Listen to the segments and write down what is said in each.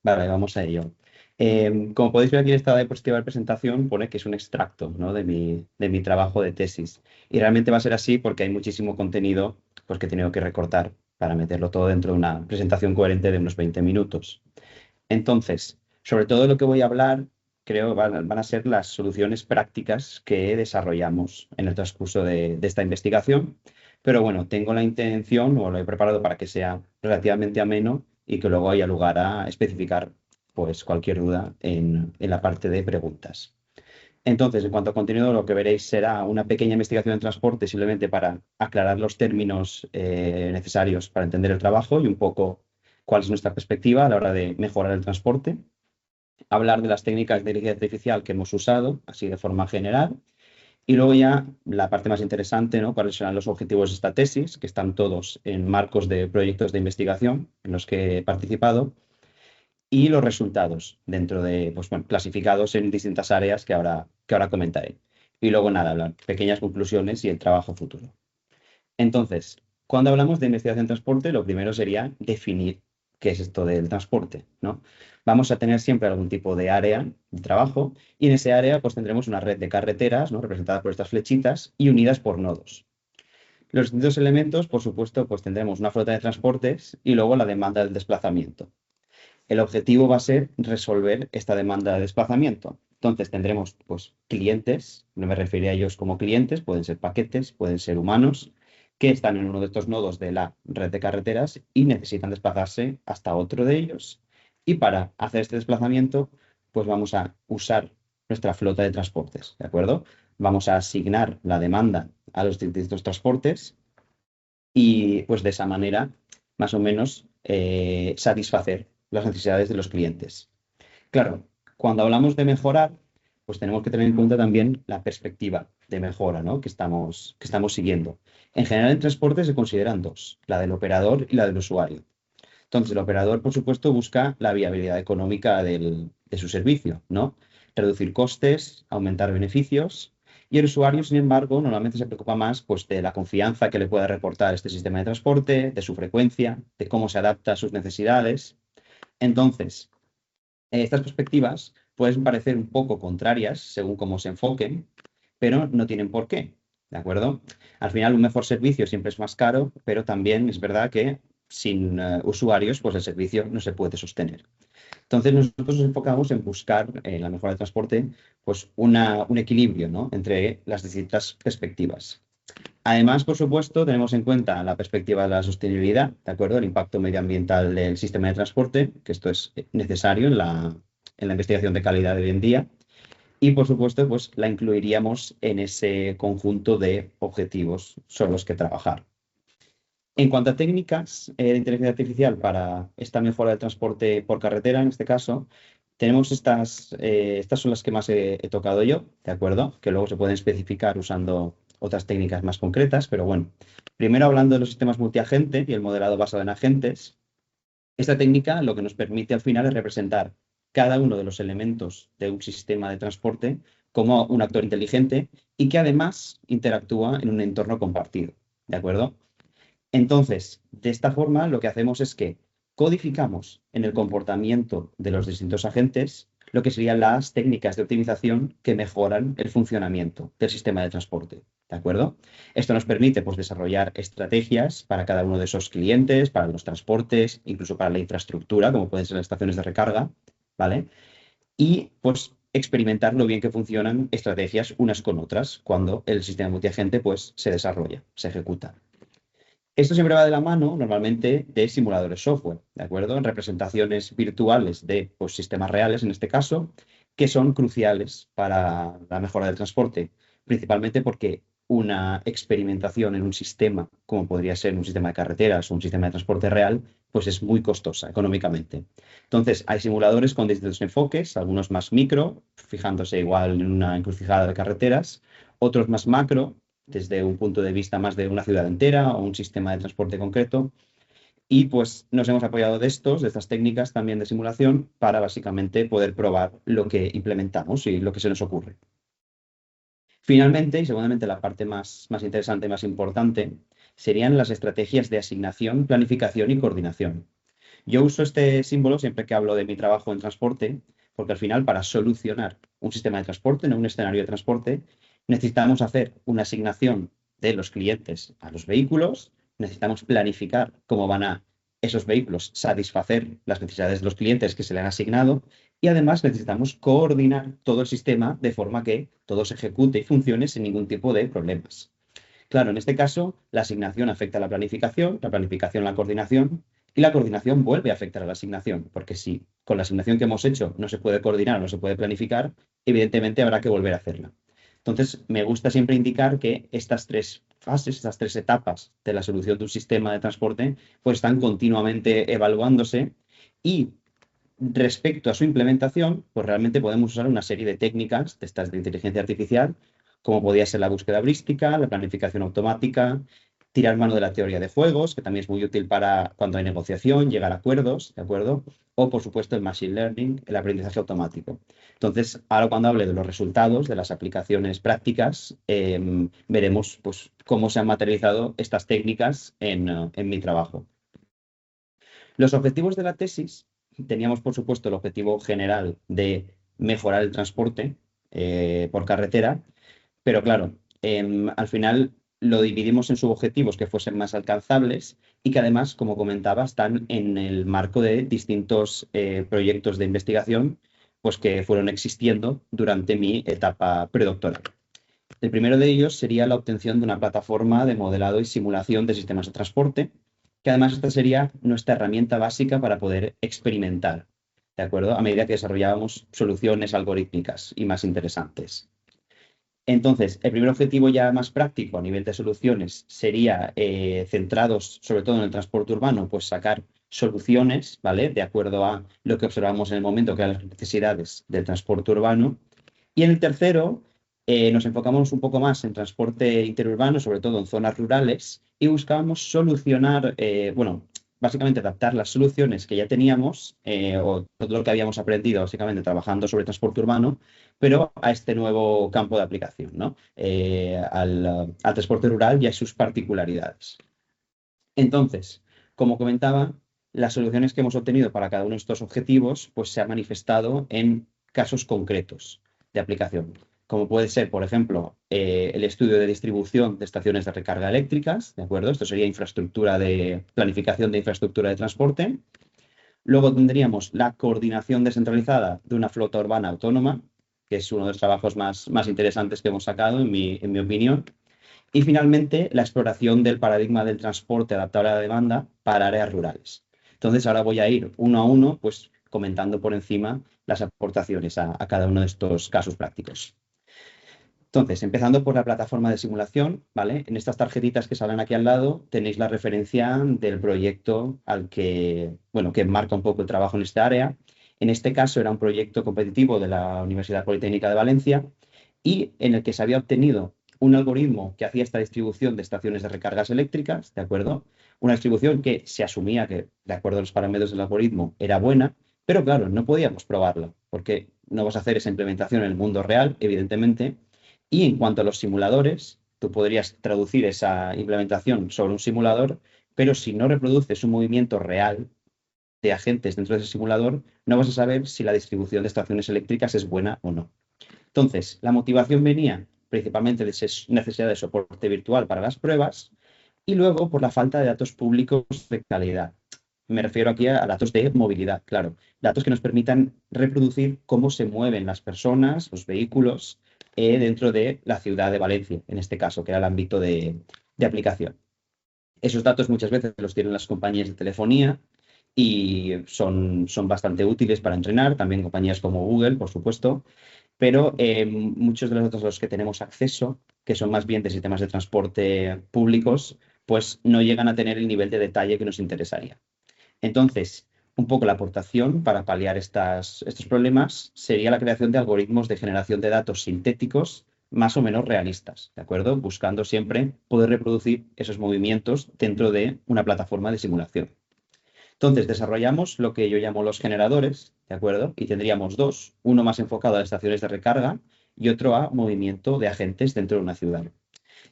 Vale, vamos a ello. Como podéis ver aquí en esta diapositiva de presentación, pone que es un extracto, ¿no? de mi trabajo de tesis. Y realmente va a ser así porque hay muchísimo contenido pues, que he tenido que recortar para meterlo todo dentro de una presentación coherente de unos 20 minutos. Entonces, sobre todo lo que voy a hablar, creo, van a ser las soluciones prácticas que desarrollamos en el transcurso de esta investigación. Pero bueno, tengo la intención, o lo he preparado para que sea relativamente ameno y que luego haya lugar a especificar pues, cualquier duda en la parte de preguntas. Entonces, en cuanto a contenido, lo que veréis será una pequeña investigación en transporte, simplemente para aclarar los términos necesarios para entender el trabajo y un poco cuál es nuestra perspectiva a la hora de mejorar el transporte. Hablar de las técnicas de inteligencia artificial que hemos usado, así de forma general. Y luego ya la parte más interesante, ¿no? Cuáles serán los objetivos de esta tesis, que están todos en marcos de proyectos de investigación en los que he participado, y los resultados dentro de, pues bueno, clasificados en distintas áreas que ahora comentaré. Y luego nada, hablar pequeñas conclusiones y el trabajo futuro. Entonces, cuando hablamos de investigación en transporte, lo primero sería definir qué es esto del transporte, ¿no? Vamos a tener siempre algún tipo de área de trabajo y en ese área pues tendremos una red de carreteras, ¿no? Representadas por estas flechitas y unidas por nodos. Los distintos elementos, por supuesto, pues tendremos una flota de transportes y luego la demanda del desplazamiento. El objetivo va a ser resolver esta demanda de desplazamiento. Entonces tendremos pues, clientes, no me referiré a ellos como clientes, pueden ser paquetes, pueden ser humanos, que están en uno de estos nodos de la red de carreteras y necesitan desplazarse hasta otro de ellos. Y para hacer este desplazamiento, pues vamos a usar nuestra flota de transportes, ¿de acuerdo? Vamos a asignar la demanda a los distintos transportes y pues de esa manera, más o menos, satisfacer las necesidades de los clientes. Claro, cuando hablamos de mejorar, pues tenemos que tener en cuenta también la perspectiva de mejora, ¿no? que estamos siguiendo. En general, en transporte se consideran dos, la del operador y la del usuario. Entonces, el operador, por supuesto, busca la viabilidad económica de su servicio, ¿no? Reducir costes, aumentar beneficios. Y el usuario, sin embargo, normalmente se preocupa más pues, de la confianza que le pueda reportar este sistema de transporte, de su frecuencia, de cómo se adapta a sus necesidades. Entonces, estas perspectivas pueden parecer un poco contrarias según cómo se enfoquen, pero no tienen por qué, ¿de acuerdo? Al final, un mejor servicio siempre es más caro, pero también es verdad que sin usuarios, pues el servicio no se puede sostener. Entonces, nosotros nos enfocamos en buscar en la mejora del transporte, pues un equilibrio, ¿no? Entre las distintas perspectivas. Además, por supuesto, tenemos en cuenta la perspectiva de la sostenibilidad, ¿de acuerdo? El impacto medioambiental del sistema de transporte, que esto es necesario en la investigación de calidad de hoy en día. Y, por supuesto, pues la incluiríamos en ese conjunto de objetivos sobre los que trabajar. En cuanto a técnicas de inteligencia artificial para esta mejora del transporte por carretera, en este caso, tenemos estas son las que más he tocado yo, ¿de acuerdo? Que luego se pueden especificar usando otras técnicas más concretas, pero bueno, primero hablando de los sistemas multiagente y el modelado basado en agentes, esta técnica lo que nos permite al final es representar cada uno de los elementos de un sistema de transporte como un actor inteligente y que además interactúa en un entorno compartido, ¿de acuerdo? Entonces, de esta forma, lo que hacemos es que codificamos en el comportamiento de los distintos agentes lo que serían las técnicas de optimización que mejoran el funcionamiento del sistema de transporte. ¿De acuerdo? Esto nos permite pues, desarrollar estrategias para cada uno de esos clientes, para los transportes, incluso para la infraestructura, como pueden ser las estaciones de recarga, ¿vale? Y pues experimentar lo bien que funcionan estrategias unas con otras cuando el sistema multiagente pues, se desarrolla, se ejecuta. Esto siempre va de la mano, normalmente, de simuladores software, ¿de acuerdo? En representaciones virtuales de pues, sistemas reales, en este caso, que son cruciales para la mejora del transporte, principalmente porque una experimentación en un sistema, como podría ser un sistema de carreteras o un sistema de transporte real, pues es muy costosa económicamente. Entonces, hay simuladores con distintos enfoques, algunos más micro, fijándose igual en una encrucijada de carreteras, otros más macro, desde un punto de vista más de una ciudad entera o un sistema de transporte concreto. Y pues nos hemos apoyado de estas técnicas también de simulación, para básicamente poder probar lo que implementamos y lo que se nos ocurre. Finalmente, y seguramente la parte más interesante, más importante, serían las estrategias de asignación, planificación y coordinación. Yo uso este símbolo siempre que hablo de mi trabajo en transporte, porque al final para solucionar un sistema de transporte, no un escenario de transporte, necesitamos hacer una asignación de los clientes a los vehículos, necesitamos planificar cómo van a esos vehículos satisfacer las necesidades de los clientes que se le han asignado y además necesitamos coordinar todo el sistema de forma que todo se ejecute y funcione sin ningún tipo de problemas. Claro, en este caso, la asignación afecta a la planificación a la coordinación, y la coordinación vuelve a afectar a la asignación, porque si con la asignación que hemos hecho no se puede coordinar, no se puede planificar, evidentemente habrá que volver a hacerla. Entonces, me gusta siempre indicar que estas tres fases, estas tres etapas de la solución de un sistema de transporte, pues están continuamente evaluándose y respecto a su implementación, pues realmente podemos usar una serie de técnicas de estas de inteligencia artificial, como podría ser la búsqueda heurística, la planificación automática, tirar mano de la teoría de juegos, que también es muy útil para cuando hay negociación, llegar a acuerdos, ¿de acuerdo? O, por supuesto, el machine learning, el aprendizaje automático. Entonces, ahora cuando hable de los resultados, de las aplicaciones prácticas, veremos pues, cómo se han materializado estas técnicas en mi trabajo. Los objetivos de la tesis, teníamos por supuesto el objetivo general de mejorar el transporte por carretera, pero claro, al final lo dividimos en subobjetivos que fuesen más alcanzables y que además, como comentaba, están en el marco de distintos proyectos de investigación pues, que fueron existiendo durante mi etapa predoctoral. El primero de ellos sería la obtención de una plataforma de modelado y simulación de sistemas de transporte, que además esta sería nuestra herramienta básica para poder experimentar, ¿de acuerdo? A medida que desarrollábamos soluciones algorítmicas y más interesantes. Entonces, el primer objetivo ya más práctico a nivel de soluciones sería centrados sobre todo en el transporte urbano, pues sacar soluciones, ¿vale? De acuerdo a lo que observamos en el momento, que eran las necesidades del transporte urbano. Y en el tercero, nos enfocamos un poco más en transporte interurbano, sobre todo en zonas rurales, y buscábamos solucionar, bueno, básicamente adaptar las soluciones que ya teníamos, o todo lo que habíamos aprendido básicamente trabajando sobre transporte urbano, pero a este nuevo campo de aplicación, ¿no? Al transporte rural y a sus particularidades. Entonces, como comentaba, las soluciones que hemos obtenido para cada uno de estos objetivos, pues se ha manifestado en casos concretos de aplicación, como puede ser, por ejemplo, el estudio de distribución de estaciones de recarga eléctricas, ¿de acuerdo? Esto sería infraestructura de planificación de infraestructura de transporte. Luego tendríamos la coordinación descentralizada de una flota urbana autónoma, que es uno de los trabajos más interesantes que hemos sacado, en mi opinión. Y finalmente, la exploración del paradigma del transporte adaptable a la demanda para áreas rurales. Entonces, ahora voy a ir uno a uno, pues comentando por encima las aportaciones a cada uno de estos casos prácticos. Entonces, empezando por la plataforma de simulación, ¿vale? En estas tarjetitas que salen aquí al lado tenéis la referencia del proyecto al que, bueno, que marca un poco el trabajo en esta área. En este caso era un proyecto competitivo de la Universidad Politécnica de Valencia y en el que se había obtenido un algoritmo que hacía esta distribución de estaciones de recargas eléctricas, ¿de acuerdo? Una distribución que se asumía que, de acuerdo a los parámetros del algoritmo, era buena, pero claro, no podíamos probarla, porque no vas a hacer esa implementación en el mundo real, evidentemente, y en cuanto a los simuladores, tú podrías traducir esa implementación sobre un simulador, pero si no reproduces un movimiento real de agentes dentro de ese simulador, no vas a saber si la distribución de estaciones eléctricas es buena o no. Entonces, la motivación venía principalmente de esa necesidad de soporte virtual para las pruebas y luego por la falta de datos públicos de calidad. Me refiero aquí a datos de movilidad, claro, datos que nos permitan reproducir cómo se mueven las personas, los vehículos, dentro de la ciudad de Valencia, en este caso, que era el ámbito de aplicación. Esos datos muchas veces los tienen las compañías de telefonía y son bastante útiles para entrenar, también compañías como Google, por supuesto, pero muchos de los datos a los que tenemos acceso, que son más bien de sistemas de transporte públicos, pues no llegan a tener el nivel de detalle que nos interesaría. Entonces, un poco la aportación para paliar estos problemas sería la creación de algoritmos de generación de datos sintéticos más o menos realistas, ¿de acuerdo? Buscando siempre poder reproducir esos movimientos dentro de una plataforma de simulación. Entonces, desarrollamos lo que yo llamo los generadores, ¿de acuerdo? Y tendríamos dos, uno más enfocado a estaciones de recarga y otro a movimiento de agentes dentro de una ciudad.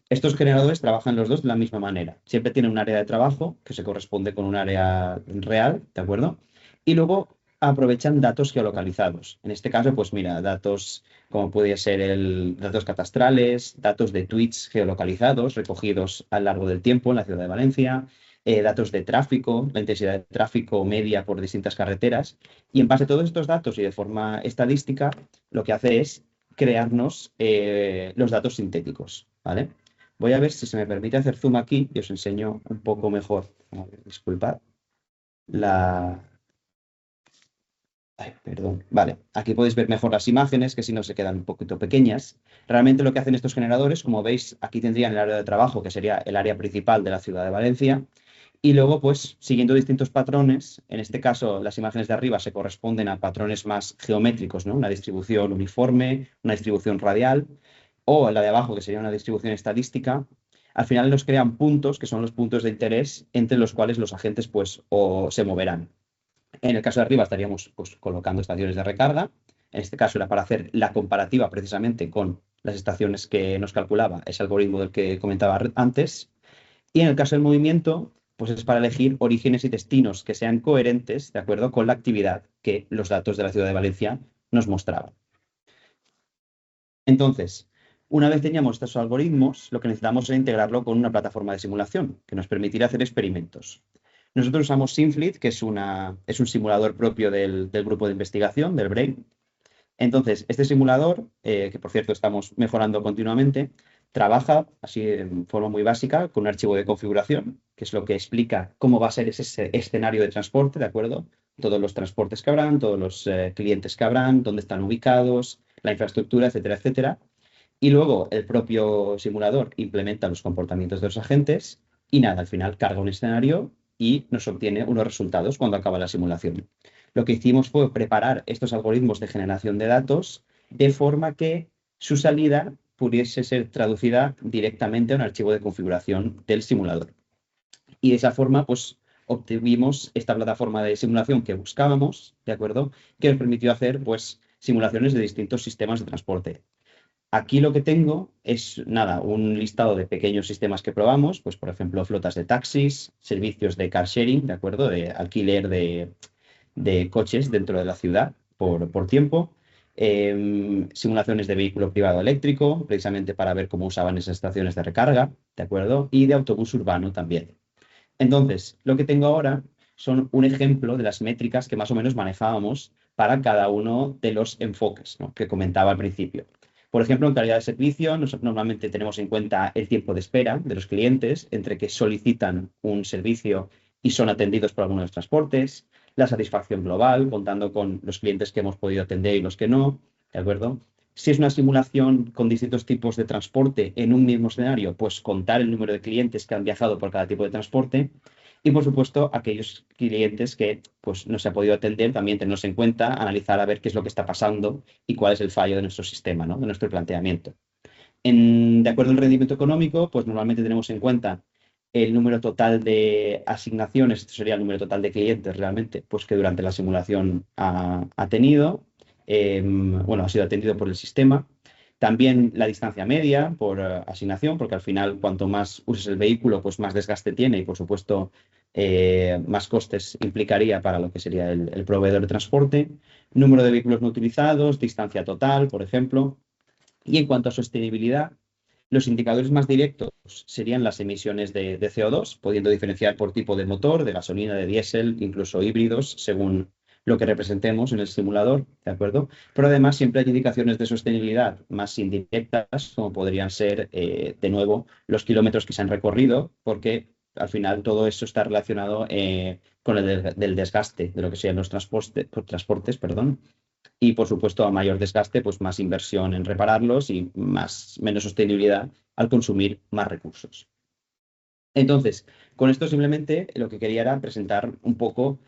Estos generadores trabajan los dos de la misma manera. Siempre tienen un área de trabajo que se corresponde con un área real, ¿de acuerdo? Y luego aprovechan datos geolocalizados. En este caso, pues mira, datos como puede ser datos catastrales, datos de tweets geolocalizados recogidos a lo largo del tiempo en la ciudad de Valencia, datos de tráfico, la intensidad de tráfico media por distintas carreteras. Y en base a todos estos datos y de forma estadística, lo que hace es crearnos los datos sintéticos, ¿vale? Voy a ver si se me permite hacer zoom aquí y os enseño un poco mejor. A ver, disculpad. La... Ay, perdón. Vale, aquí podéis ver mejor las imágenes, que si no se quedan un poquito pequeñas. Realmente lo que hacen estos generadores, como veis, aquí tendrían el área de trabajo, que sería el área principal de la ciudad de Valencia. Y luego, pues, siguiendo distintos patrones, en este caso las imágenes de arriba se corresponden a patrones más geométricos, ¿no? Una distribución uniforme, una distribución radial, o la de abajo, que sería una distribución estadística. Al final nos crean puntos, que son los puntos de interés, entre los cuales los agentes, pues, o se moverán. En el caso de arriba estaríamos, pues, colocando estaciones de recarga. En este caso era para hacer la comparativa precisamente con las estaciones que nos calculaba ese algoritmo del que comentaba antes. Y en el caso del movimiento, pues es para elegir orígenes y destinos que sean coherentes de acuerdo con la actividad que los datos de la ciudad de Valencia nos mostraban. Entonces, una vez teníamos estos algoritmos, lo que necesitamos era integrarlo con una plataforma de simulación que nos permitiera hacer experimentos. Nosotros usamos Simfleet, que es un simulador propio del grupo de investigación, del Brain. Entonces, este simulador, que por cierto estamos mejorando continuamente, trabaja así en forma muy básica con un archivo de configuración, que es lo que explica cómo va a ser ese escenario de transporte, ¿de acuerdo? Todos los transportes que habrán, todos los clientes que habrán, dónde están ubicados, la infraestructura, etcétera, etcétera. Y luego el propio simulador implementa los comportamientos de los agentes y nada, al final carga un escenario y nos obtiene unos resultados cuando acaba la simulación. Lo que hicimos fue preparar estos algoritmos de generación de datos de forma que su salida pudiese ser traducida directamente a un archivo de configuración del simulador. Y de esa forma, pues, obtuvimos esta plataforma de simulación que buscábamos, ¿de acuerdo? Que nos permitió hacer, pues, simulaciones de distintos sistemas de transporte. Aquí lo que tengo es, nada, un listado de pequeños sistemas que probamos, pues por ejemplo, flotas de taxis, servicios de car sharing, ¿de acuerdo? De alquiler de coches dentro de la ciudad por tiempo, simulaciones de vehículo privado eléctrico, precisamente para ver cómo usaban esas estaciones de recarga, ¿de acuerdo? Y de autobús urbano también. Entonces, lo que tengo ahora son un ejemplo de las métricas que más o menos manejábamos para cada uno de los enfoques, ¿no?, que comentaba al principio. Por ejemplo, en calidad de servicio, normalmente tenemos en cuenta el tiempo de espera de los clientes entre que solicitan un servicio y son atendidos por algunos de los transportes, la satisfacción global, contando con los clientes que hemos podido atender y los que no, ¿de acuerdo? Si es una simulación con distintos tipos de transporte en un mismo escenario, pues contar el número de clientes que han viajado por cada tipo de transporte. Y por supuesto, aquellos clientes que, pues, no se ha podido atender, también tenerlos en cuenta, analizar a ver qué es lo que está pasando y cuál es el fallo de nuestro sistema, ¿no?, de nuestro planteamiento. De acuerdo al rendimiento económico, pues normalmente tenemos en cuenta el número total de asignaciones, esto sería el número total de clientes realmente, pues que durante la simulación ha tenido, bueno, ha sido atendido por el sistema. También la distancia media por asignación, porque al final cuanto más uses el vehículo, pues más desgaste tiene y por supuesto más costes implicaría para lo que sería el proveedor de transporte. Número de vehículos no utilizados, distancia total, por ejemplo. Y en cuanto a sostenibilidad, los indicadores más directos serían las emisiones de CO2, pudiendo diferenciar por tipo de motor, de gasolina, de diésel, incluso híbridos, según lo que representemos en el simulador, ¿de acuerdo? Pero además siempre hay indicaciones de sostenibilidad más indirectas, como podrían ser, de nuevo, los kilómetros que se han recorrido, porque al final todo eso está relacionado con el del desgaste de lo que sean los transportes, perdón, y por supuesto a mayor desgaste, pues más inversión en repararlos y menos sostenibilidad al consumir más recursos. Entonces, con esto simplemente lo que quería era presentar un poco,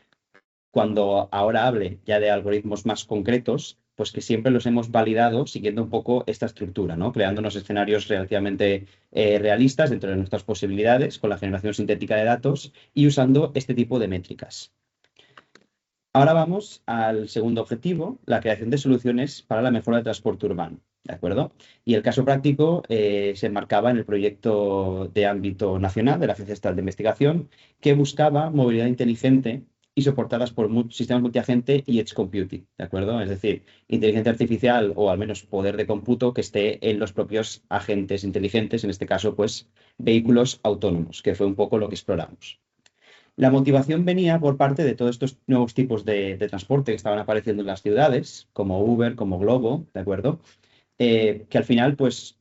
cuando ahora hable ya de algoritmos más concretos, pues que siempre los hemos validado siguiendo un poco esta estructura, ¿no? Creando unos escenarios relativamente realistas dentro de nuestras posibilidades con la generación sintética de datos y usando este tipo de métricas. Ahora vamos al segundo objetivo, la creación de soluciones para la mejora del transporte urbano, ¿de acuerdo? Y el caso práctico se enmarcaba en el proyecto de ámbito nacional de la Agencia Estatal de Investigación, que buscaba movilidad inteligente y soportadas por sistemas multiagente y edge computing, ¿de acuerdo? Es decir, inteligencia artificial o al menos poder de cómputo que esté en los propios agentes inteligentes, en este caso, pues, vehículos autónomos, que fue un poco lo que exploramos. La motivación venía por parte de todos estos nuevos tipos de transporte que estaban apareciendo en las ciudades, como Uber, como Globo, ¿de acuerdo? Que al final, pues,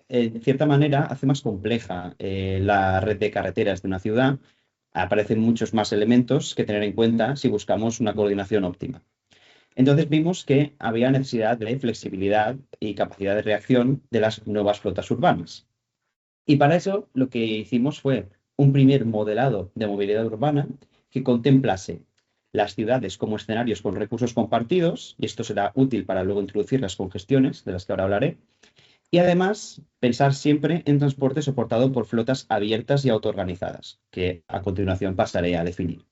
de cierta manera, hace más compleja la red de carreteras de una ciudad. Aparecen muchos más elementos que tener en cuenta si buscamos una coordinación óptima. Entonces vimos que había necesidad de flexibilidad y capacidad de reacción de las nuevas flotas urbanas. Y para eso lo que hicimos fue un primer modelado de movilidad urbana que contemplase las ciudades como escenarios con recursos compartidos, y esto será útil para luego introducir las congestiones, de las que ahora hablaré, y además pensar siempre en transporte soportado por flotas abiertas y autoorganizadas, que a continuación pasaré a definir.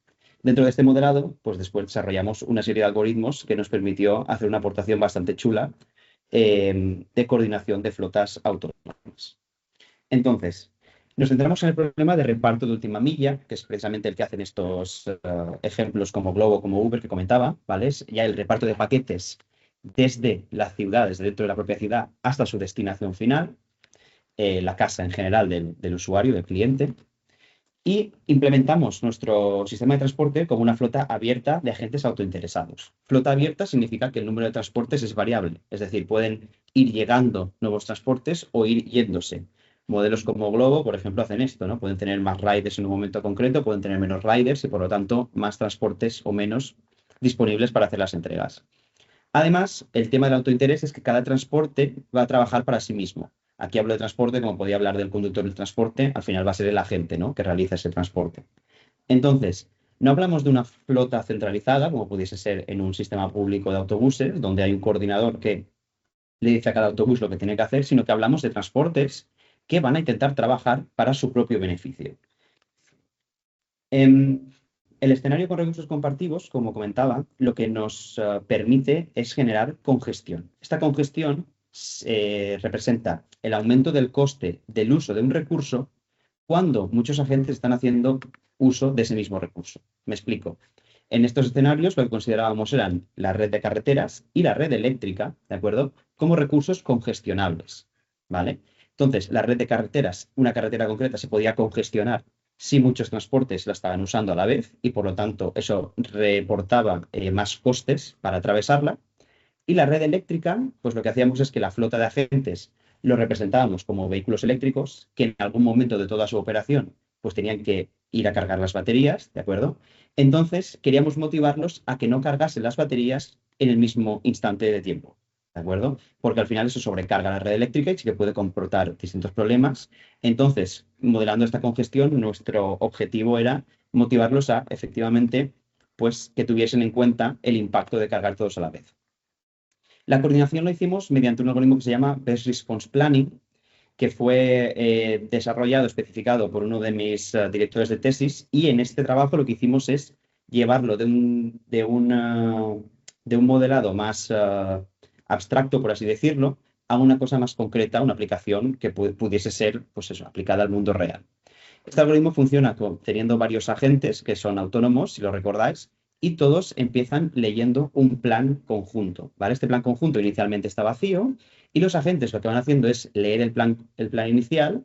Dentro de este modelado, pues después desarrollamos una serie de algoritmos que nos permitió hacer una aportación bastante chula de coordinación de flotas autónomas. Entonces, nos centramos en el problema de reparto de última milla, que es precisamente el que hacen estos ejemplos como Globo, como Uber que comentaba, ¿vale? Es ya el reparto de paquetes desde la ciudad, desde dentro de la propia ciudad, hasta su destinación final, la casa en general del usuario, del cliente. Y implementamos nuestro sistema de transporte como una flota abierta de agentes autointeresados. Flota abierta significa que el número de transportes es variable, es decir, pueden ir llegando nuevos transportes o ir yéndose. Modelos como Globo, por ejemplo, hacen esto, ¿no? Pueden tener más riders en un momento concreto, pueden tener menos riders y, por lo tanto, más transportes o menos disponibles para hacer las entregas. Además, el tema del autointerés es que cada transporte va a trabajar para sí mismo. Aquí hablo de transporte, como podía hablar del conductor del transporte, al final va a ser el agente, ¿no?, que realiza ese transporte. Entonces, no hablamos de una flota centralizada, como pudiese ser en un sistema público de autobuses, donde hay un coordinador que le dice a cada autobús lo que tiene que hacer, sino que hablamos de transportes que van a intentar trabajar para su propio beneficio. El escenario con recursos compartidos, como comentaba, lo que nos permite es generar congestión. Esta congestión representa el aumento del coste del uso de un recurso cuando muchos agentes están haciendo uso de ese mismo recurso. Me explico. En estos escenarios lo que considerábamos eran la red de carreteras y la red eléctrica, ¿de acuerdo?, como recursos congestionables, ¿vale? Entonces, la red de carreteras, una carretera concreta se podía congestionar si muchos transportes la estaban usando a la vez y por lo tanto eso reportaba más costes para atravesarla. Y la red eléctrica, pues lo que hacíamos es que la flota de agentes lo representábamos como vehículos eléctricos que en algún momento de toda su operación pues tenían que ir a cargar las baterías, ¿de acuerdo? Entonces queríamos motivarlos a que no cargasen las baterías en el mismo instante de tiempo, ¿de acuerdo? Porque al final eso sobrecarga la red eléctrica y sí que puede comportar distintos problemas. Entonces, modelando esta congestión, nuestro objetivo era motivarlos a efectivamente pues que tuviesen en cuenta el impacto de cargar todos a la vez. La coordinación lo hicimos mediante un algoritmo que se llama Best Response Planning, que fue desarrollado, especificado por uno de mis directores de tesis, y en este trabajo lo que hicimos es llevarlo de un modelado más abstracto, por así decirlo, a una cosa más concreta, una aplicación que pudiese ser, pues eso, aplicada al mundo real. Este algoritmo funciona teniendo varios agentes que son autónomos, si lo recordáis, y todos empiezan leyendo un plan conjunto, ¿vale? Este plan conjunto inicialmente está vacío y los agentes lo que van haciendo es leer el plan inicial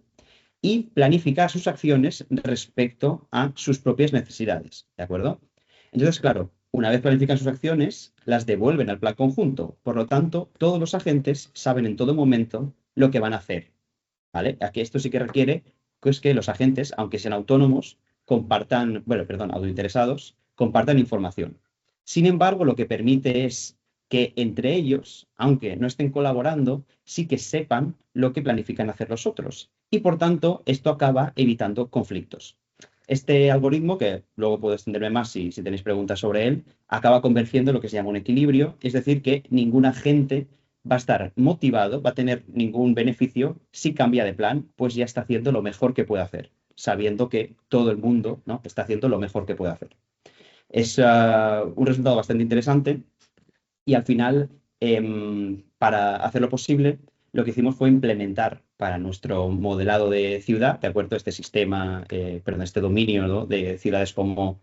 y planificar sus acciones respecto a sus propias necesidades, ¿de acuerdo? Entonces, claro, una vez planifican sus acciones, las devuelven al plan conjunto. Por lo tanto, todos los agentes saben en todo momento lo que van a hacer, ¿vale? Aquí esto sí que requiere pues, que los agentes, aunque sean autónomos, compartan, bueno, perdón, autointeresados, compartan información. Sin embargo, lo que permite es que entre ellos, aunque no estén colaborando, sí que sepan lo que planifican hacer los otros. Y por tanto, esto acaba evitando conflictos. Este algoritmo, que luego puedo extenderme más si tenéis preguntas sobre él, acaba convergiendo en lo que se llama un equilibrio, es decir, que ningún agente va a estar motivado, va a tener ningún beneficio si cambia de plan, pues ya está haciendo lo mejor que puede hacer, sabiendo que todo el mundo, ¿no?, está haciendo lo mejor que puede hacer. Es un resultado bastante interesante y al final, para hacerlo posible, lo que hicimos fue implementar para nuestro modelado de ciudad, de acuerdo a este sistema, perdón, este dominio, ¿no?, de ciudades como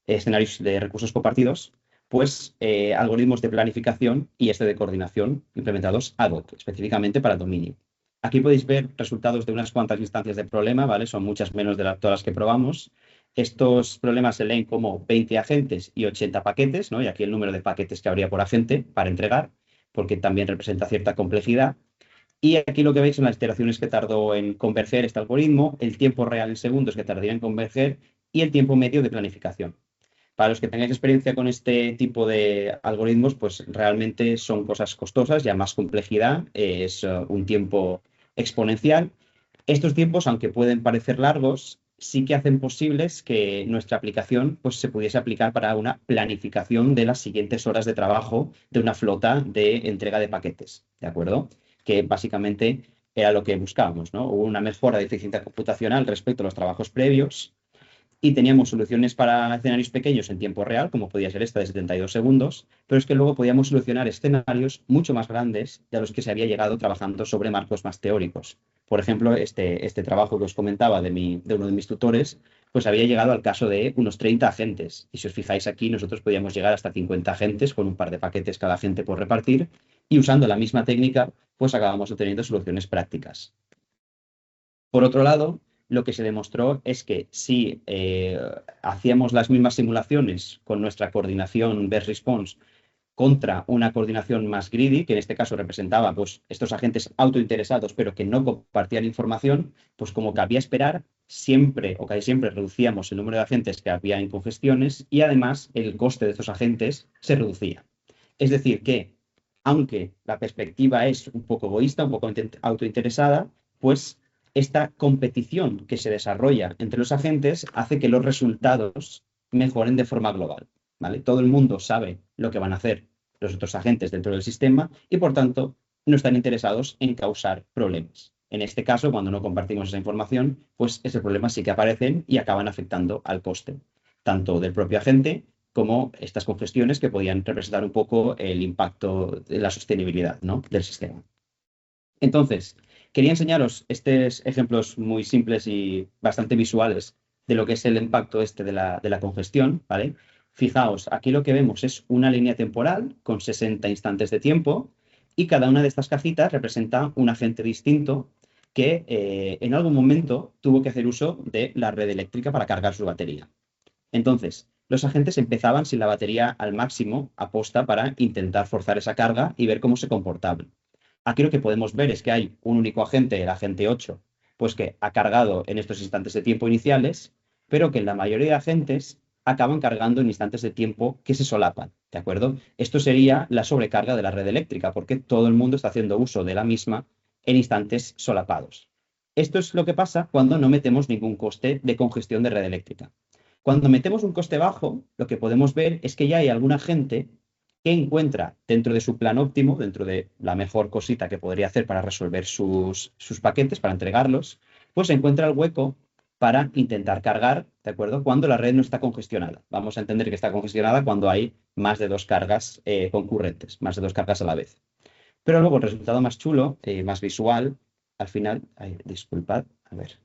escenarios de recursos compartidos, pues algoritmos de planificación y este de coordinación implementados ad hoc, específicamente para el dominio. Aquí podéis ver resultados de unas cuantas instancias de problema, ¿vale? Son muchas menos de todas las que probamos. Estos problemas se leen como 20 agentes y 80 paquetes, ¿no? Y aquí el número de paquetes que habría por agente para entregar, porque también representa cierta complejidad. Y aquí lo que veis son las iteraciones que tardó en converger este algoritmo, el tiempo real en segundos que tardaría en converger y el tiempo medio de planificación. Para los que tengáis experiencia con este tipo de algoritmos, pues realmente son cosas costosas, ya más complejidad, es un tiempo exponencial. Estos tiempos, aunque pueden parecer largos, sí que hacen posibles que nuestra aplicación pues, se pudiese aplicar para una planificación de las siguientes horas de trabajo de una flota de entrega de paquetes, ¿de acuerdo? Que básicamente era lo que buscábamos, ¿no? Hubo una mejora de eficiencia computacional respecto a los trabajos previos y teníamos soluciones para escenarios pequeños en tiempo real, como podía ser esta de 72 segundos, pero es que luego podíamos solucionar escenarios mucho más grandes de los que se había llegado trabajando sobre marcos más teóricos. Por ejemplo, este trabajo que os comentaba de uno de mis tutores, pues había llegado al caso de unos 30 agentes. Y si os fijáis aquí, nosotros podíamos llegar hasta 50 agentes con un par de paquetes cada agente por repartir y usando la misma técnica, pues acabamos obteniendo soluciones prácticas. Por otro lado, lo que se demostró es que si hacíamos las mismas simulaciones con nuestra coordinación best response contra una coordinación más greedy, que en este caso representaba pues, estos agentes autointeresados, pero que no compartían información, pues como cabía esperar, siempre o casi siempre reducíamos el número de agentes que había en congestiones y además el coste de estos agentes se reducía. Es decir, que aunque la perspectiva es un poco egoísta, un poco autointeresada, pues esta competición que se desarrolla entre los agentes hace que los resultados mejoren de forma global, ¿vale? Todo el mundo sabe lo que van a hacer los otros agentes dentro del sistema y, por tanto, no están interesados en causar problemas. En este caso, cuando no compartimos esa información, pues ese problema sí que aparecen y acaban afectando al coste, tanto del propio agente como estas congestiones que podían representar un poco el impacto de la sostenibilidad, ¿no?, del sistema. Entonces, quería enseñaros estos ejemplos muy simples y bastante visuales de lo que es el impacto de la congestión, ¿vale? Fijaos, aquí lo que vemos es una línea temporal con 60 instantes de tiempo y cada una de estas cajitas representa un agente distinto que en algún momento tuvo que hacer uso de la red eléctrica para cargar su batería. Entonces, los agentes empezaban sin la batería al máximo, aposta para intentar forzar esa carga y ver cómo se comportaban. Aquí lo que podemos ver es que hay un único agente, el agente 8, pues que ha cargado en estos instantes de tiempo iniciales, pero que en la mayoría de agentes acaban cargando en instantes de tiempo que se solapan, ¿de acuerdo? Esto sería la sobrecarga de la red eléctrica, porque todo el mundo está haciendo uso de la misma en instantes solapados. Esto es lo que pasa cuando no metemos ningún coste de congestión de red eléctrica. Cuando metemos un coste bajo, lo que podemos ver es que ya hay algún agente que encuentra dentro de su plan óptimo, dentro de la mejor cosita que podría hacer para resolver sus paquetes, para entregarlos, pues encuentra el hueco para intentar cargar, ¿de acuerdo? Cuando la red no está congestionada. Vamos a entender que está congestionada cuando hay más de dos cargas concurrentes, más de dos cargas a la vez. Pero luego el resultado más chulo, más visual, al final, ay, disculpad, a ver,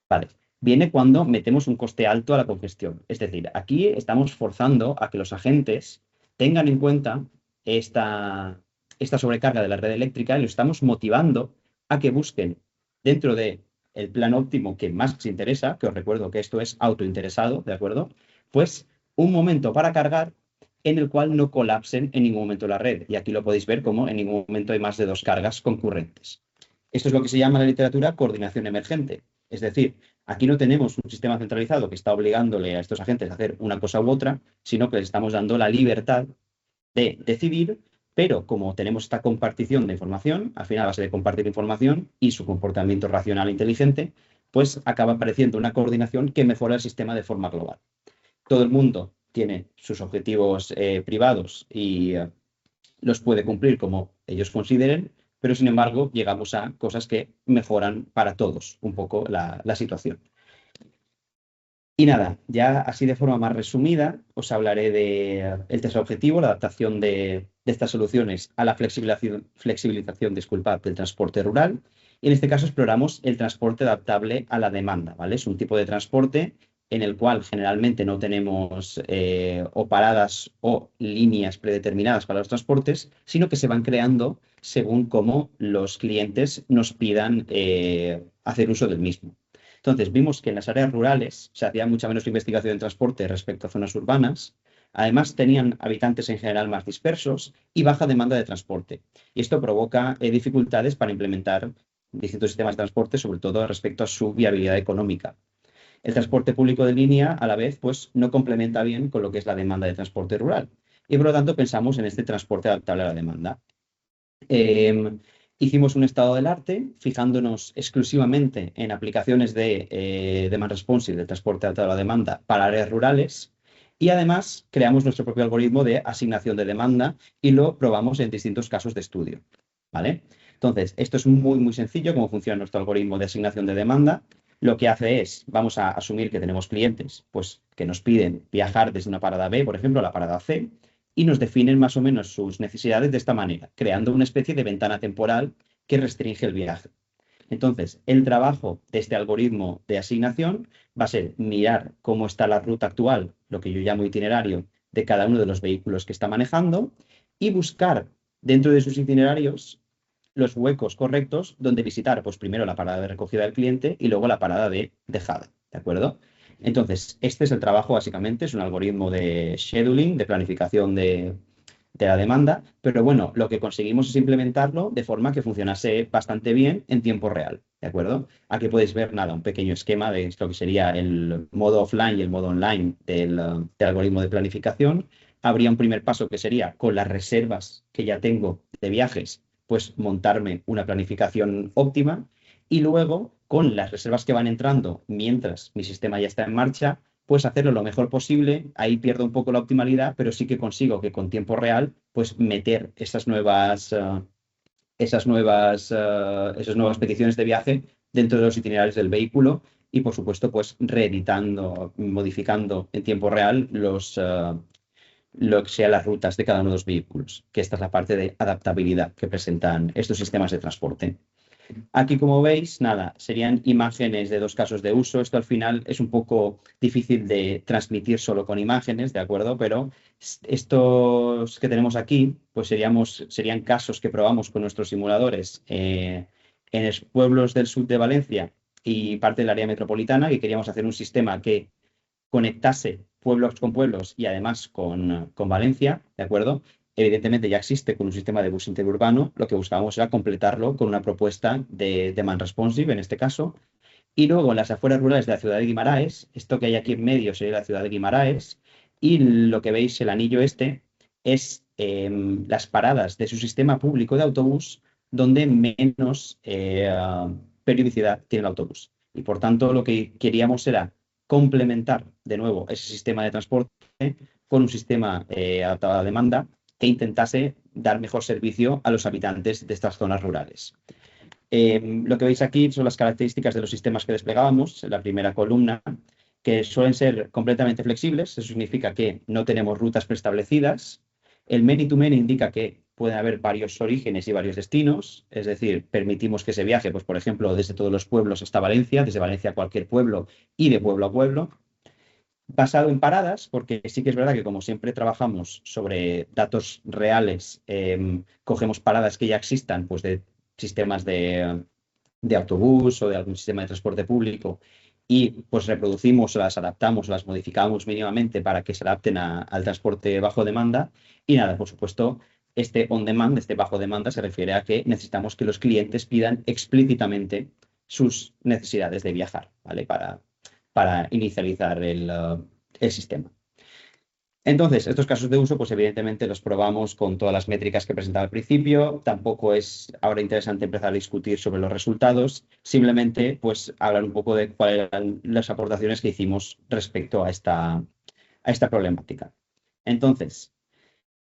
vale, viene cuando metemos un coste alto a la congestión. Es decir, aquí estamos forzando a que los agentes tengan en cuenta esta sobrecarga de la red eléctrica y los estamos motivando a que busquen dentro de el plan óptimo que más les interesa, que os recuerdo que esto es autointeresado, ¿de acuerdo? Pues un momento para cargar en el cual no colapsen en ningún momento la red. Y aquí lo podéis ver como en ningún momento hay más de dos cargas concurrentes. Esto es lo que se llama en la literatura coordinación emergente. Es decir, aquí no tenemos un sistema centralizado que está obligándole a estos agentes a hacer una cosa u otra, sino que les estamos dando la libertad de decidir, pero como tenemos esta compartición de información, al final a base de compartir información y su comportamiento racional e inteligente, pues acaba apareciendo una coordinación que mejora el sistema de forma global. Todo el mundo tiene sus objetivos privados y los puede cumplir como ellos consideren, pero sin embargo llegamos a cosas que mejoran para todos un poco la situación. Y nada, ya así de forma más resumida, os hablaré del test objetivo, la adaptación de estas soluciones a la flexibilización, disculpad, del transporte rural. Y en este caso exploramos el transporte adaptable a la demanda, ¿vale? Es un tipo de transporte en el cual generalmente no tenemos o paradas o líneas predeterminadas para los transportes, sino que se van creando según cómo los clientes nos pidan hacer uso del mismo. Entonces, vimos que en las áreas rurales se hacía mucha menos investigación en transporte respecto a zonas urbanas. Además, tenían habitantes en general más dispersos y baja demanda de transporte. Y esto provoca dificultades para implementar distintos sistemas de transporte, sobre todo respecto a su viabilidad económica. El transporte público de línea, a la vez, pues no complementa bien con lo que es la demanda de transporte rural. Y por lo tanto, pensamos en este transporte adaptable a la demanda. Eh, Hicimos un estado del arte fijándonos exclusivamente en aplicaciones de demand responsive, de transporte adaptado a la demanda para áreas rurales y además creamos nuestro propio algoritmo de asignación de demanda y lo probamos en distintos casos de estudio. ¿Vale? Entonces, esto es muy, muy sencillo, cómo funciona nuestro algoritmo de asignación de demanda. Lo que hace es, vamos a asumir que tenemos clientes pues, que nos piden viajar desde una parada B, por ejemplo, a la parada C, y nos definen más o menos sus necesidades de esta manera, creando una especie de ventana temporal que restringe el viaje. Entonces, el trabajo de este algoritmo de asignación va a ser mirar cómo está la ruta actual, lo que yo llamo itinerario, de cada uno de los vehículos que está manejando y buscar dentro de sus itinerarios los huecos correctos donde visitar, pues primero la parada de recogida del cliente y luego la parada de dejada, ¿de acuerdo? Entonces, este es el trabajo básicamente, es un algoritmo de scheduling, de planificación de la demanda, pero bueno, lo que conseguimos es implementarlo de forma que funcionase bastante bien en tiempo real, ¿de acuerdo? Aquí podéis ver, nada, un pequeño esquema de lo que sería el modo offline y el modo online del algoritmo de planificación. Habría un primer paso que sería con las reservas que ya tengo de viajes, pues montarme una planificación óptima y luego con las reservas que van entrando mientras mi sistema ya está en marcha, pues hacerlo lo mejor posible. Ahí pierdo un poco la optimalidad, pero sí que consigo que con tiempo real, pues meter esas nuevas peticiones de viaje dentro de los itinerarios del vehículo y, por supuesto, pues reeditando, modificando en tiempo real lo que sean las rutas de cada uno de los vehículos, que esta es la parte de adaptabilidad que presentan estos sistemas de transporte. Aquí, como veis, nada, serían imágenes de dos casos de uso. Esto al final es un poco difícil de transmitir solo con imágenes, ¿de acuerdo? Pero estos que tenemos aquí, pues serían casos que probamos con nuestros simuladores en los pueblos del sur de Valencia y parte del área metropolitana, que queríamos hacer un sistema que conectase pueblos con pueblos y además con Valencia, ¿de acuerdo? Evidentemente ya existe con un sistema de bus interurbano, lo que buscábamos era completarlo con una propuesta de demand responsive, en este caso. Y luego en las afueras rurales de la ciudad de Guimaraes, esto que hay aquí en medio sería la ciudad de Guimaraes, y lo que veis, el anillo este, es las paradas de su sistema público de autobús donde menos periodicidad tiene el autobús. Y por tanto, lo que queríamos era complementar de nuevo ese sistema de transporte con un sistema adaptado a la demanda que intentase dar mejor servicio a los habitantes de estas zonas rurales. Lo que veis aquí son las características de los sistemas que desplegábamos en la primera columna, que suelen ser completamente flexibles. Eso significa que no tenemos rutas preestablecidas. El many-to-many indica que pueden haber varios orígenes y varios destinos, es decir, permitimos que se viaje, pues, por ejemplo, desde todos los pueblos hasta Valencia, desde Valencia a cualquier pueblo y de pueblo a pueblo. Basado en paradas, porque sí que es verdad que como siempre trabajamos sobre datos reales, cogemos paradas que ya existan, pues de sistemas de autobús o de algún sistema de transporte público y pues reproducimos, las adaptamos, las modificamos mínimamente para que se adapten al transporte bajo demanda. Y nada, por supuesto, este on demand, este bajo demanda, se refiere a que necesitamos que los clientes pidan explícitamente sus necesidades de viajar, ¿vale? Para inicializar el sistema. Entonces, estos casos de uso, pues evidentemente los probamos con todas las métricas que presentaba al principio. Tampoco es ahora interesante empezar a discutir sobre los resultados, simplemente pues hablar un poco de cuáles eran las aportaciones que hicimos respecto a esta problemática. Entonces,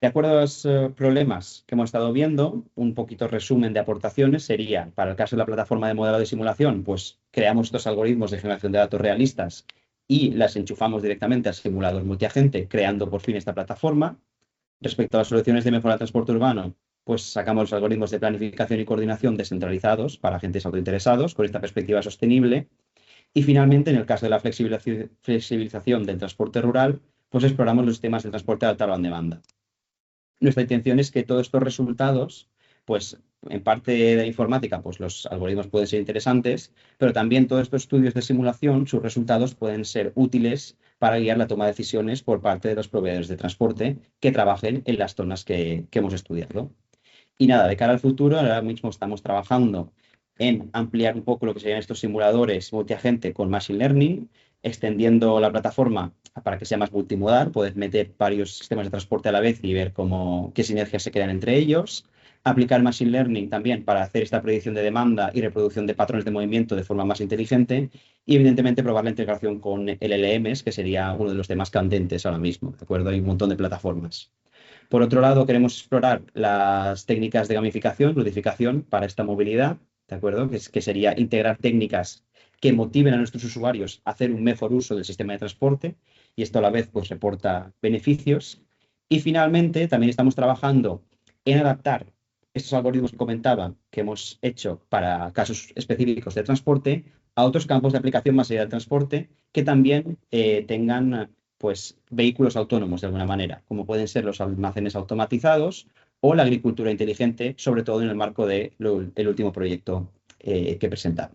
de acuerdo a los problemas que hemos estado viendo, un poquito resumen de aportaciones sería, para el caso de la plataforma de modelado de simulación, pues creamos estos algoritmos de generación de datos realistas y las enchufamos directamente al simulador multiagente, creando por fin esta plataforma. Respecto a las soluciones de mejora del transporte urbano, pues sacamos los algoritmos de planificación y coordinación descentralizados para agentes autointeresados con esta perspectiva sostenible. Y finalmente, en el caso de la flexibilización del transporte rural, pues exploramos los sistemas de transporte de alta demanda. Nuestra intención es que todos estos resultados, pues en parte de informática, pues los algoritmos pueden ser interesantes, pero también todos estos estudios de simulación, sus resultados pueden ser útiles para guiar la toma de decisiones por parte de los proveedores de transporte que trabajen en las zonas que hemos estudiado. Y nada, de cara al futuro, ahora mismo estamos trabajando en ampliar un poco lo que serían estos simuladores multiagente con Machine Learning, extendiendo la plataforma para que sea más multimodal, poder meter varios sistemas de transporte a la vez y ver qué sinergias se crean entre ellos. Aplicar Machine Learning también para hacer esta predicción de demanda y reproducción de patrones de movimiento de forma más inteligente. Y evidentemente probar la integración con LLMs, que sería uno de los temas candentes ahora mismo, ¿de acuerdo? Hay un montón de plataformas. Por otro lado, queremos explorar las técnicas de gamificación, ludificación para esta movilidad, ¿de acuerdo? Que sería integrar técnicas que motiven a nuestros usuarios a hacer un mejor uso del sistema de transporte y esto a la vez pues reporta beneficios. Y finalmente, también estamos trabajando en adaptar estos algoritmos que comentaba que hemos hecho para casos específicos de transporte a otros campos de aplicación más allá del transporte que también tengan pues vehículos autónomos de alguna manera, como pueden ser los almacenes automatizados o la agricultura inteligente, sobre todo en el marco del último proyecto que presentaba.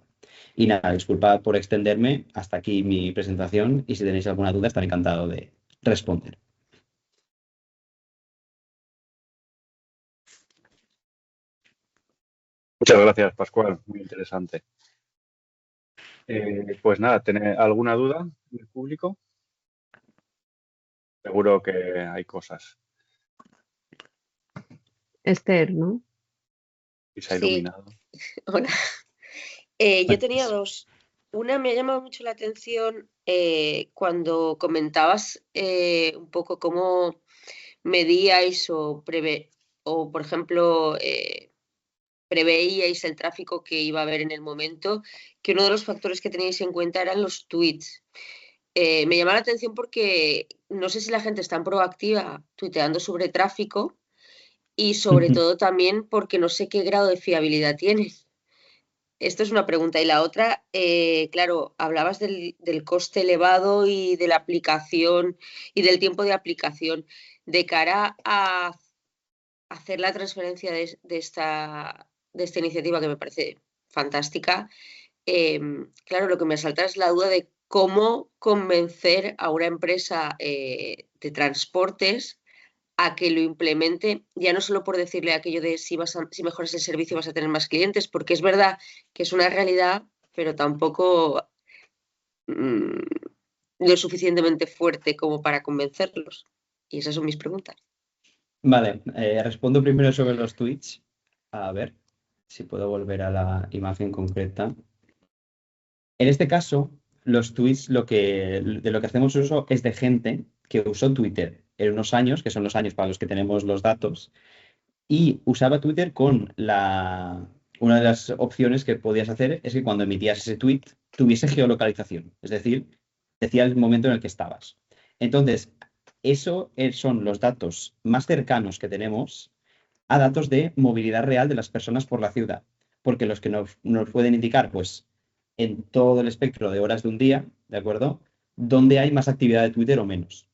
Y nada, disculpad por extenderme, hasta aquí mi presentación y si tenéis alguna duda estaré encantado de responder. Muchas gracias, Pascual. Muy interesante. Pues nada, ¿tiene alguna duda del público? Seguro que hay cosas. Esther, ¿no? Y se ha Sí, iluminado. hola. Yo tenía dos. Una me ha llamado mucho la atención cuando comentabas un poco cómo medíais o por ejemplo, preveíais el tráfico que iba a haber en el momento, que uno de los factores que teníais en cuenta eran los tweets. Me llama la atención porque no sé si la gente es tan proactiva tuiteando sobre tráfico y sobre todo también porque no sé qué grado de fiabilidad tiene. Esto es una pregunta. Y la otra, claro, hablabas del coste elevado y de la aplicación y del tiempo de aplicación. De cara a hacer la transferencia de esta iniciativa, que me parece fantástica, claro, lo que me salta es la duda de cómo convencer a una empresa de transportes a que lo implemente, ya no solo por decirle aquello de si mejoras el servicio vas a tener más clientes, porque es verdad que es una realidad, pero tampoco lo suficientemente fuerte como para convencerlos. Y esas son mis preguntas. Vale, respondo primero sobre los tweets. A ver si puedo volver a la imagen concreta. En este caso, los tweets de lo que hacemos uso es de gente que usó Twitter en unos años, que son los años para los que tenemos los datos, y usaba Twitter con una de las opciones que podías hacer es que cuando emitías ese tweet tuviese geolocalización, es decir, decía el momento en el que estabas. Entonces, eso son los datos más cercanos que tenemos a datos de movilidad real de las personas por la ciudad, porque los que nos pueden indicar, pues, en todo el espectro de horas de un día, ¿de acuerdo? Dónde hay más actividad de Twitter o menos.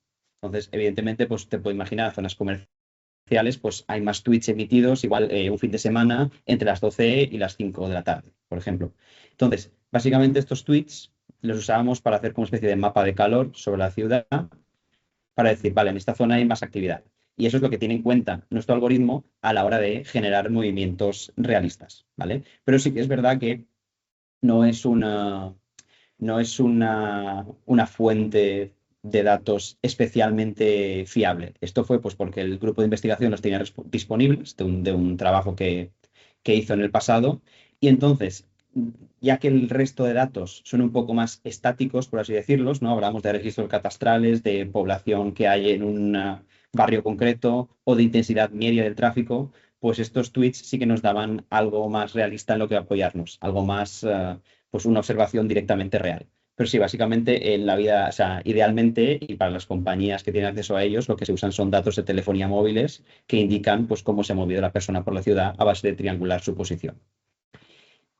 Entonces, evidentemente, pues te puedo imaginar zonas comerciales, pues hay más tweets emitidos, igual un fin de semana, entre las 12 y las 5 de la tarde, por ejemplo. Entonces, básicamente estos tweets los usábamos para hacer como una especie de mapa de calor sobre la ciudad, para decir, vale, en esta zona hay más actividad. Y eso es lo que tiene en cuenta nuestro algoritmo a la hora de generar movimientos realistas, ¿vale? Pero sí que es verdad que no es una fuente de datos especialmente fiable. Esto fue pues porque el grupo de investigación los tenía disponibles de un trabajo que hizo en el pasado y entonces, ya que el resto de datos son un poco más estáticos, por así decirlos, ¿no? Hablamos de registros catastrales, de población que hay en un barrio concreto o de intensidad media del tráfico, pues estos tweets sí que nos daban algo más realista en lo que apoyarnos, algo más, pues una observación directamente real. Pero sí, básicamente en la vida, o sea, idealmente y para las compañías que tienen acceso a ellos, lo que se usan son datos de telefonía móviles que indican pues cómo se ha movido la persona por la ciudad a base de triangular su posición.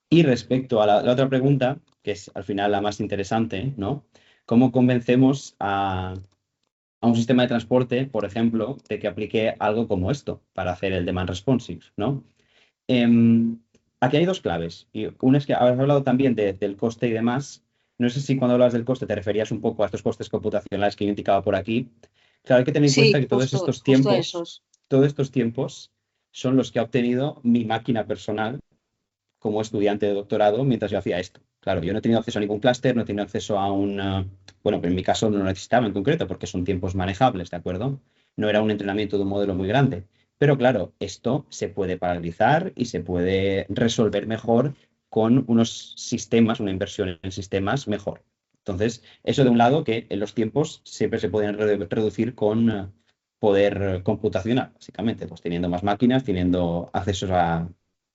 Y respecto a la otra pregunta, que es al final la más interesante, ¿no? ¿Cómo convencemos a un sistema de transporte, por ejemplo, de que aplique algo como esto para hacer el demand responsive, ¿no? Em, Aquí hay dos claves. Y una es que has hablado también del coste y demás. No sé si cuando hablas del coste te referías un poco a estos costes computacionales que yo indicaba por aquí. Claro, hay que tener en cuenta Sí, que justo a esos. todos estos tiempos son los que ha obtenido mi máquina personal como estudiante de doctorado mientras yo hacía esto. Claro, yo no he tenido acceso a ningún clúster, no he tenido acceso a bueno, en mi caso no lo necesitaba en concreto porque son tiempos manejables, ¿de acuerdo? No era un entrenamiento de un modelo muy grande. Pero claro, esto se puede paralizar y se puede resolver mejor con unos sistemas, una inversión en sistemas mejor. Entonces, eso de un lado, que en los tiempos siempre se pueden reducir con poder computacional, básicamente, pues teniendo más máquinas, teniendo accesos a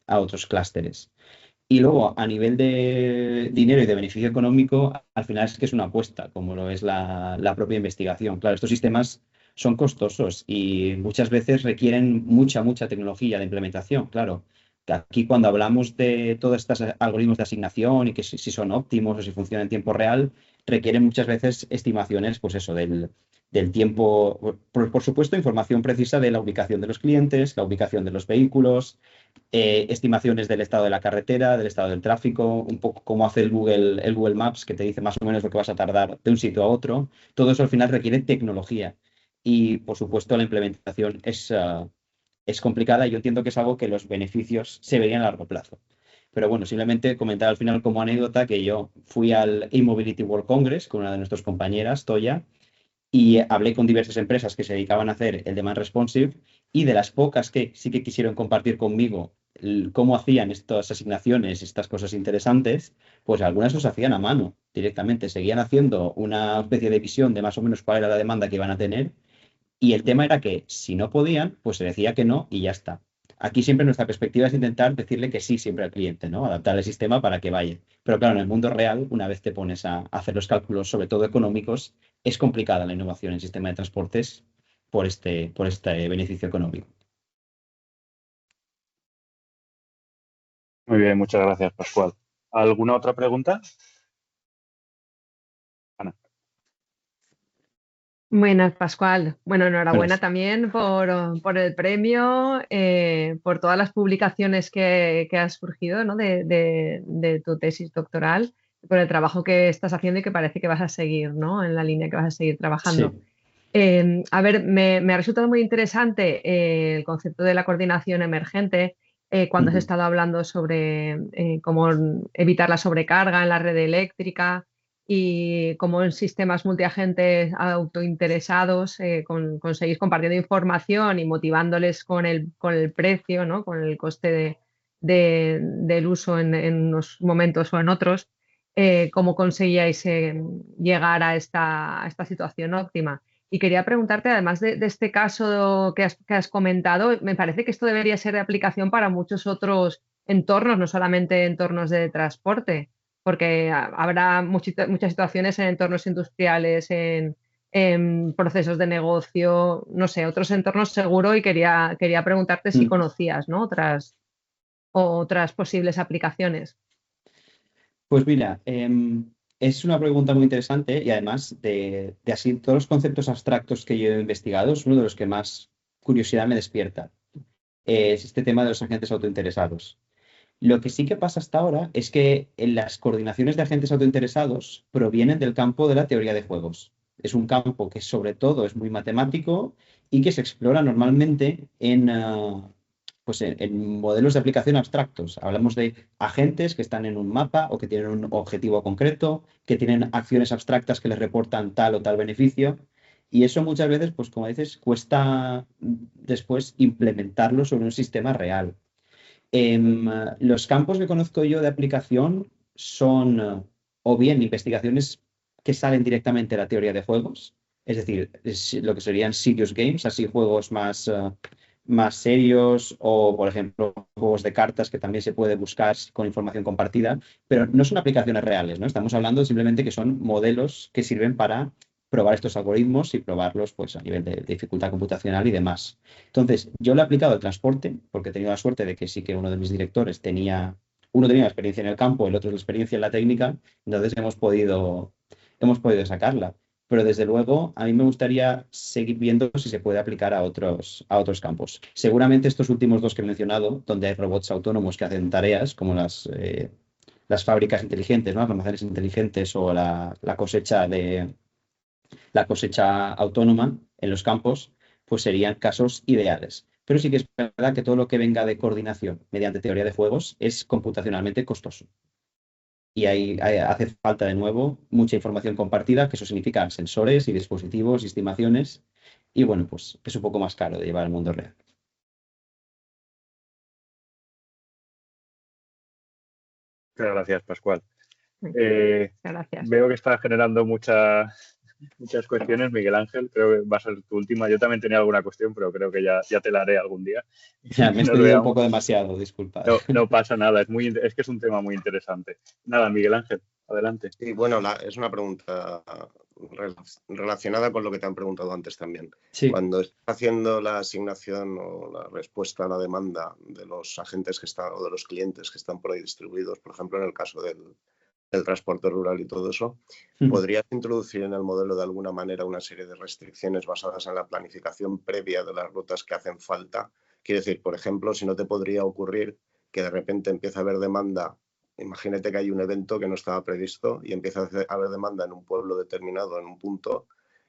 otros clústeres. Y luego, a nivel de dinero y de beneficio económico, al final es que es una apuesta, como lo es la propia investigación. Claro, estos sistemas son costosos y muchas veces requieren mucha tecnología de implementación. Claro, que aquí cuando hablamos de todos estos algoritmos de asignación y que si son óptimos o si funcionan en tiempo real, requieren muchas veces estimaciones, pues eso, del tiempo, por supuesto, información precisa de la ubicación de los clientes, la ubicación de los vehículos, estimaciones del estado de la carretera, del estado del tráfico, un poco como hace el Google Maps, que te dice más o menos lo que vas a tardar de un sitio a otro. Todo eso al final requiere tecnología y, por supuesto, la implementación es complicada y yo entiendo que es algo que los beneficios se verían a largo plazo. Pero bueno, simplemente comentar al final como anécdota que yo fui al e-Mobility World Congress con una de nuestras compañeras, Toya, y hablé con diversas empresas que se dedicaban a hacer el demand responsive y de las pocas que sí que quisieron compartir conmigo cómo hacían estas asignaciones, estas cosas interesantes, pues algunas los hacían a mano directamente. Seguían haciendo una especie de visión de más o menos cuál era la demanda que iban a tener y el tema era que si no podían, pues se decía que no y ya está. Aquí siempre nuestra perspectiva es intentar decirle que sí siempre al cliente, ¿no? Adaptar el sistema para que vaya. Pero claro, en el mundo real, una vez te pones a hacer los cálculos, sobre todo económicos, es complicada la innovación en sistema de transportes por este beneficio económico. Muy bien, muchas gracias, Pascual. ¿Alguna otra pregunta? Ana. Buenas, Pascual. Bueno, enhorabuena Buenas. también por el premio, por todas las publicaciones que has surgido, ¿no? de tu tesis doctoral, por el trabajo que estás haciendo y que parece que vas a seguir, ¿no? En la línea que vas a seguir trabajando. Sí. A ver, me ha resultado muy interesante el concepto de la coordinación emergente cuando has Ujú. estado hablando sobre cómo evitar la sobrecarga en la red eléctrica y cómo en sistemas multiagentes autointeresados conseguís compartiendo información y motivándoles con el precio, ¿no? Con el coste del uso en unos momentos o en otros, cómo conseguíais llegar a esta situación óptima. Y quería preguntarte, además de este caso que has comentado, me parece que esto debería ser de aplicación para muchos otros entornos, no solamente entornos de transporte, porque habrá muchas situaciones en entornos industriales, en procesos de negocio, no sé, otros entornos seguro y quería preguntarte si Mm. conocías, ¿no? Otras posibles aplicaciones. Pues mira, es una pregunta muy interesante y además de así todos los conceptos abstractos que yo he investigado, es uno de los que más curiosidad me despierta. Es este tema de los agentes autointeresados. Lo que sí que pasa hasta ahora es que en las coordinaciones de agentes autointeresados provienen del campo de la teoría de juegos. Es un campo que sobre todo es muy matemático y que se explora normalmente pues en modelos de aplicación abstractos. Hablamos de agentes que están en un mapa o que tienen un objetivo concreto, que tienen acciones abstractas que les reportan tal o tal beneficio. Y eso muchas veces, pues como dices, cuesta después implementarlo sobre un sistema real. Los campos que conozco yo de aplicación son o bien investigaciones que salen directamente de la teoría de juegos, es decir, lo que serían serious games, así juegos más serios o, por ejemplo, juegos de cartas que también se puede buscar con información compartida, pero no son aplicaciones reales, ¿no? Estamos hablando simplemente que son modelos que sirven para probar estos algoritmos y probarlos pues, a nivel de dificultad computacional y demás. Entonces, yo lo he aplicado al transporte porque he tenido la suerte de que sí que uno de mis directores uno tenía la experiencia en el campo, el otro la experiencia en la técnica, entonces hemos podido sacarla. Pero desde luego a mí me gustaría seguir viendo si se puede aplicar a otros campos. Seguramente estos últimos dos que he mencionado, donde hay robots autónomos que hacen tareas como las fábricas inteligentes, ¿no? Los almacenes inteligentes o la cosecha autónoma en los campos, pues serían casos ideales. Pero sí que es verdad que todo lo que venga de coordinación mediante teoría de juegos es computacionalmente costoso. Y ahí hace falta de nuevo mucha información compartida, que eso significa sensores y dispositivos y estimaciones. Y bueno, pues es un poco más caro de llevar al mundo real. Muchas gracias, Pascual. Gracias. Veo que está generando muchas cuestiones, Miguel Ángel. Creo que va a ser tu última. Yo también tenía alguna cuestión, pero creo que ya te la haré algún día. Ya, me he Nos extendido un veamos. poco demasiado, disculpa. No pasa nada. Es que es un tema muy interesante. Nada, Miguel Ángel, adelante. Sí, bueno, es una pregunta relacionada con lo que te han preguntado antes también. Sí, Cuando estás haciendo la asignación o la respuesta a la demanda de los agentes que están o de los clientes que están por ahí distribuidos, por ejemplo, en el caso del transporte rural y todo eso, ¿podrías introducir en el modelo de alguna manera una serie de restricciones basadas en la planificación previa de las rutas que hacen falta? Quiero decir, por ejemplo, si no te podría ocurrir que de repente empieza a haber demanda. Imagínate que hay un evento que no estaba previsto y empieza a haber demanda en un pueblo determinado, en un punto,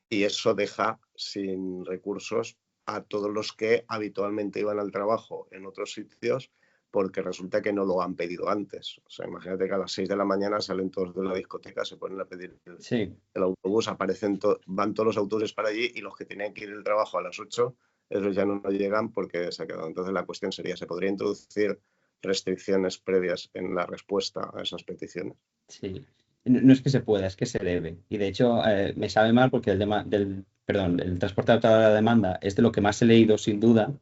y eso deja sin recursos a todos los que habitualmente iban al trabajo en otros sitios porque resulta que no lo han pedido antes. O sea, imagínate que a las 6 de la mañana salen todos de la discoteca, se ponen a pedir sí. el autobús, van todos los autobuses para allí y los que tenían que ir al trabajo a las 8, esos ya no llegan porque se ha quedado. Entonces la cuestión sería, ¿se podría introducir restricciones previas en la respuesta a esas peticiones? Sí. No es que se pueda, es que se debe. Y de hecho, me sabe mal porque el transporte adaptado a la demanda es de lo que más he leído, sin duda.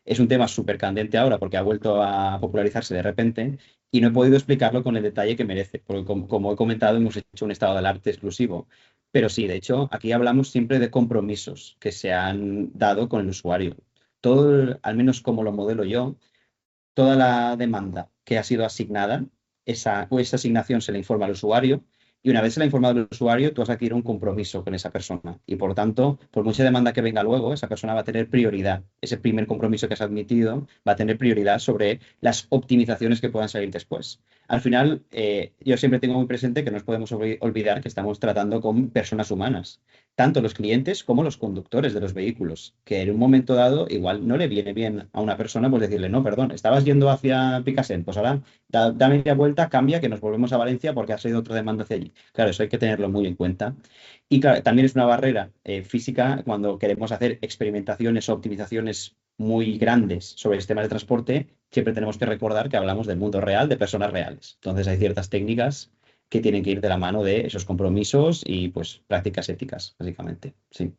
Es un tema súper candente ahora porque ha vuelto a popularizarse de repente y no he podido explicarlo con el detalle que merece, porque como he comentado, hemos hecho un estado del arte exclusivo. Pero sí, de hecho, aquí hablamos siempre de compromisos que se han dado con el usuario. Todo, al menos como lo modelo yo, toda la demanda que ha sido asignada, esa asignación se le informa al usuario y una vez se le ha informado al usuario, tú vas a adquirir un compromiso con esa persona y por tanto, por mucha demanda que venga luego, esa persona va a tener prioridad. Ese primer compromiso que has admitido va a tener prioridad sobre las optimizaciones que puedan salir después. Al final, yo siempre tengo muy presente que no nos podemos olvidar que estamos tratando con personas humanas, tanto los clientes como los conductores de los vehículos, que en un momento dado igual no le viene bien a una persona pues decirle, no, perdón, estabas yendo hacia Picasen, pues ahora da media vuelta, cambia, que nos volvemos a Valencia porque ha salido otra demanda hacia allí. Claro, eso hay que tenerlo muy en cuenta. Y claro, también es una barrera física cuando queremos hacer experimentaciones o optimizaciones muy grandes sobre sistemas de transporte, siempre tenemos que recordar que hablamos del mundo real, de personas reales. Entonces hay ciertas técnicas que tienen que ir de la mano de esos compromisos y pues prácticas éticas, básicamente. Sí.